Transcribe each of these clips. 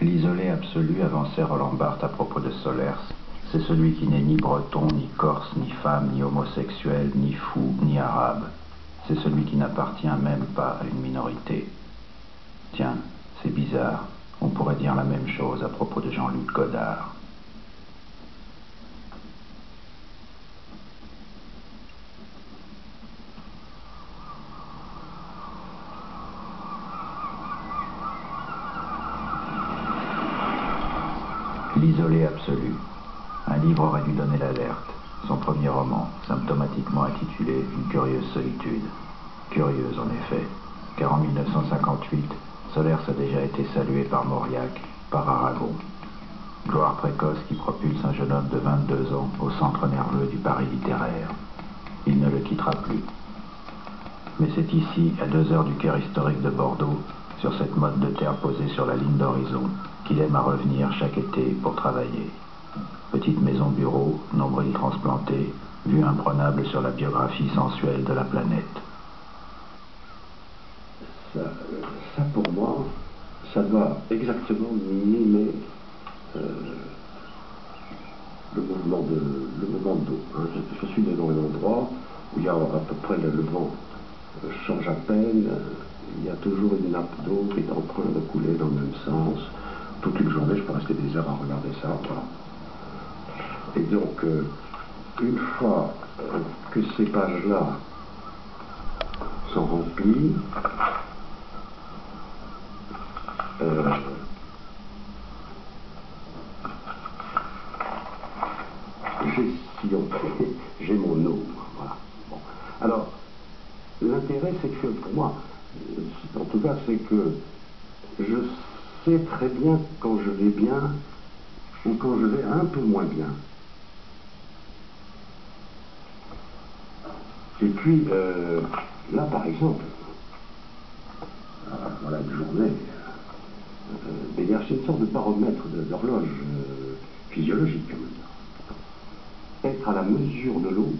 L'isolé absolu, avançait Roland Barthes à propos de Solers, c'est celui qui n'est ni breton, ni corse, ni femme, ni homosexuel, ni fou, ni arabe. C'est celui qui n'appartient même pas à une minorité. Tiens, c'est bizarre. On pourrait dire la même chose à propos de Jean-Luc Godard. L'isolé absolu. Un livre aurait dû donner l'alerte. Son premier roman, symptomatiquement intitulé Une curieuse solitude. Curieuse en effet, car en 1958, Solers a déjà été salué par Mauriac, par Aragon. Gloire précoce qui propulse un jeune homme de 22 ans au centre nerveux du Paris littéraire. Il ne le quittera plus. Mais c'est ici, à 2 heures du cœur historique de Bordeaux, sur cette motte de terre posée sur la ligne d'horizon, qu'il aime à revenir chaque été pour travailler. Petite maison bureau, nombril transplanté, vue imprenable sur la biographie sensuelle de la planète. Ça pour moi, ça doit exactement mimer le mouvement d'eau. Hein. Je suis dans un endroit où il y a à peu près le vent change à peine, il y a toujours une nappe d'eau qui est en train de couler dans le même sens. Toute une journée, je peux rester des heures à regarder ça. Voilà. Et donc, une fois que ces pages-là sont remplies, j'ai mon eau. Voilà. Bon. Alors, l'intérêt, c'est que pour moi, en tout cas, c'est que je sais très bien quand je vais bien ou quand je vais un peu moins bien. Et puis, là, par exemple, voilà une journée, mais il y a une sorte de baromètre d'horloge physiologique, quand même. Être à la mesure de l'eau,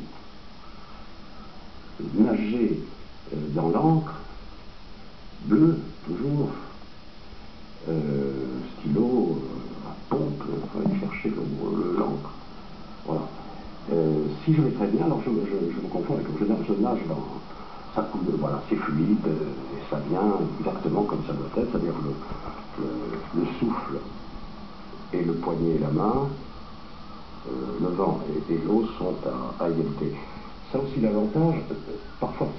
nager dans l'encre, bleu, toujours, stylo, à pompe, aller chercher l'encre. Voilà. Si je vais très bien, alors je me confonds avec je nage dans. Ça coule, voilà, c'est fluide, et ça vient exactement comme ça doit être, c'est-à-dire le souffle et le poignet et la main, le vent et l'eau sont à égalité. Ça aussi l'avantage, parfois